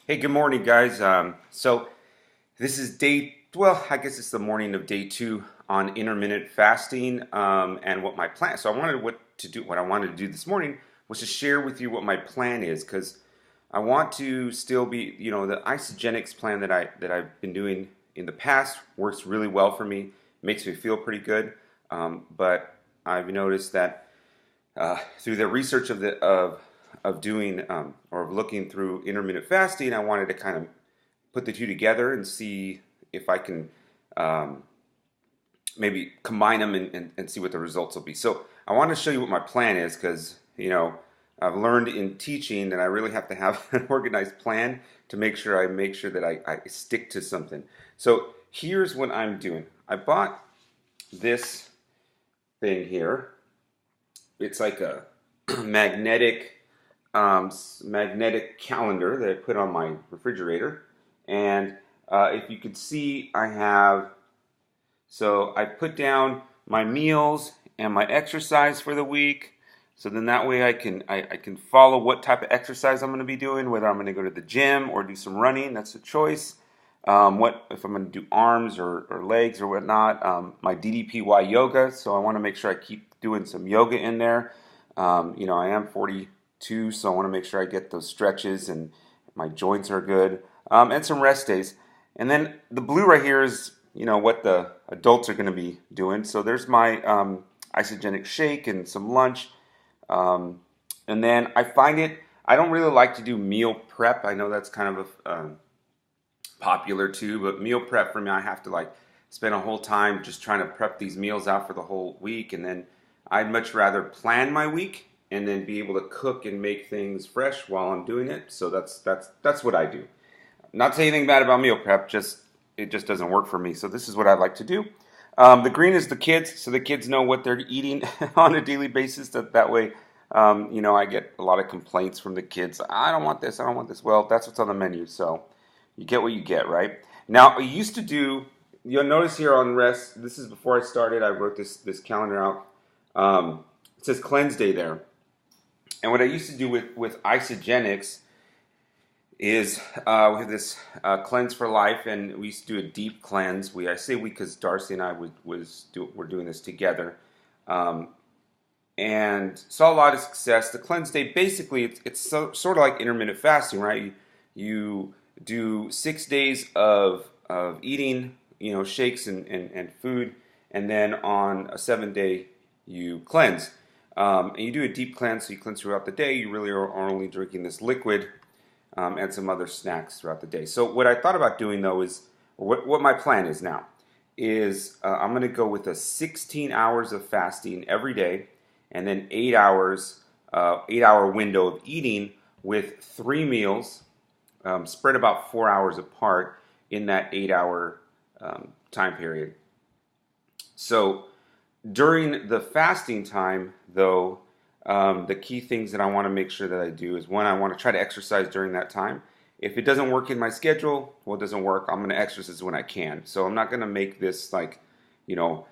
Hey, good morning, guys. So this is well, I guess it's the morning of day two on intermittent fasting, and what my plan. So what I wanted to do this morning was to share with you what my plan is, because I want to still be, the Isagenix plan that I've been doing in the past works really well for me, makes me feel pretty good. But I've noticed that through the research of doing or of looking through intermittent fasting, I wanted to kind of put the two together and see if I can um, maybe combine them and see what the results will be. So I want to show you what my plan is, because I've learned in teaching that I really have to have an organized plan to make sure that I stick to something. So here's what I'm doing. I bought this thing here. It's like a magnetic magnetic calendar that I put on my refrigerator. And if you could see, I put down my meals and my exercise for the week. So then that way I can follow what type of exercise I'm going to be doing, whether I'm going to go to the gym or do some running. That's a choice. What if I'm going to do arms or legs or whatnot? My DDPY yoga. So I want to make sure I keep doing some yoga in there. I am 42, so I want to make sure I get those stretches and my joints are good, and some rest days. And then the blue right here is, what the adults are going to be doing. So there's my Isagenix shake and some lunch. And then I don't really like to do meal prep. I know that's kind of popular too, but meal prep for me, I have to like spend a whole time just trying to prep these meals out for the whole week. And then I'd much rather plan my week and then be able to cook and make things fresh while I'm doing it. So that's what I do. Not to say anything bad about meal prep, just it just doesn't work for me. So this is what I like to do. The green is the kids, so the kids know what they're eating on a daily basis. That way, I get a lot of complaints from the kids. I don't want this. I don't want this. Well, that's what's on the menu, so you get what you get, right? Now, I used to do. You'll notice here on rest. This is before I started. I wrote this calendar out. It says cleanse day there, and what I used to do with Isagenix is we have this cleanse for life, and we used to do a deep cleanse. I say we because Darcy and I were doing this together, um, and saw a lot of success. The cleanse day basically sort of like intermittent fasting, right? You do 6 days of eating, shakes and food, and then on a 7 day you cleanse. And you do a deep cleanse, so you cleanse throughout the day. You really are only drinking this liquid, and some other snacks throughout the day. So what I thought about doing though is, what my plan is now, is I'm going to go with a 16 hours of fasting every day, and then 8 hours, 8 hour window of eating with 3 meals, spread about 4 hours apart in that 8 hour time period. So during the fasting time, though, the key things that I want to make sure that I do is, one, I want to try to exercise during that time. If it doesn't work in my schedule, well, it doesn't work. I'm going to exercise when I can. So I'm not going to make this like, you know,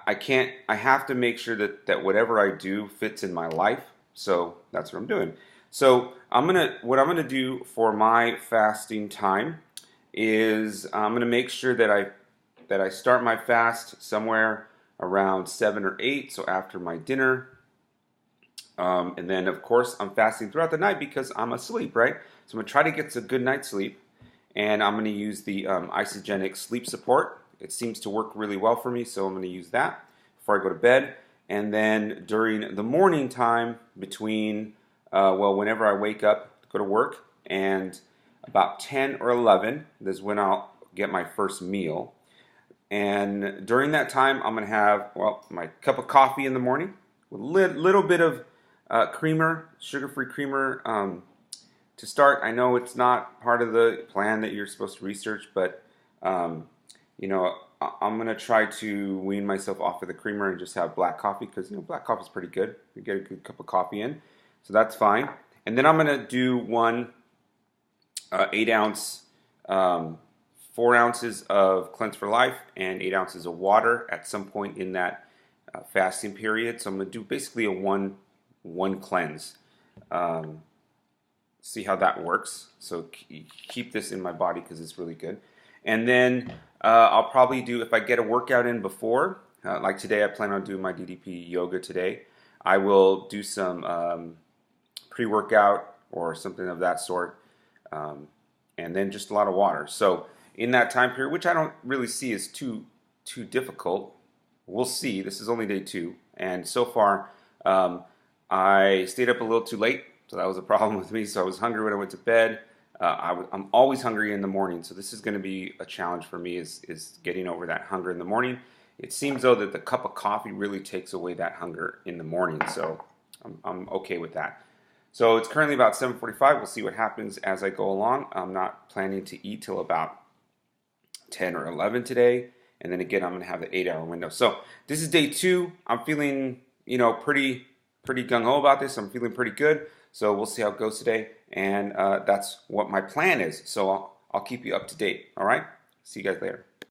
I can't, I have to make sure that whatever I do fits in my life. So that's what I'm doing. So what I'm going to do for my fasting time is I'm going to make sure that I start my fast somewhere around 7 or 8, so after my dinner. And then, of course, I'm fasting throughout the night because I'm asleep, right? So I'm going to try to get a good night's sleep. And I'm going to use the Isagenix sleep support. It seems to work really well for me, so I'm going to use that before I go to bed. And then during the morning time, between, whenever I wake up to go to work, and about 10 or 11 is when I'll get my first meal. And during that time, I'm going to have, my cup of coffee in the morning with a little bit of creamer, sugar-free creamer, to start. I know it's not part of the plan that you're supposed to research, but I'm going to try to wean myself off of the creamer and just have black coffee, because black coffee is pretty good. You get a good cup of coffee in, so that's fine. And then I'm going to do one 8 ounce, 4 ounces of Cleanse for Life and 8 ounces of water at some point in that fasting period. So I'm going to do basically a one cleanse. see how that works. So keep this in my body because it's really good. And then I'll probably do, if I get a workout in before, like today I plan on doing my DDP yoga today, I will do some pre-workout or something of that sort, and then just a lot of water. So in that time period, which I don't really see as too difficult, we'll see. This is only day 2, and so far I stayed up a little too late, so that was a problem with me. So I was hungry when I went to bed. I'm always hungry in the morning, so this is going to be a challenge for me, is getting over that hunger in the morning. It seems though that the cup of coffee really takes away that hunger in the morning, so I'm okay with that. So it's currently about 7:45. We'll see what happens as I go along. I'm not planning to eat till about 10 or 11 today, and then again I'm going to have the 8-hour window. So this is day 2. I'm feeling, pretty gung-ho about this. I'm feeling pretty good. So we'll see how it goes today, and that's what my plan is. So I'll keep you up to date. All right. See you guys later.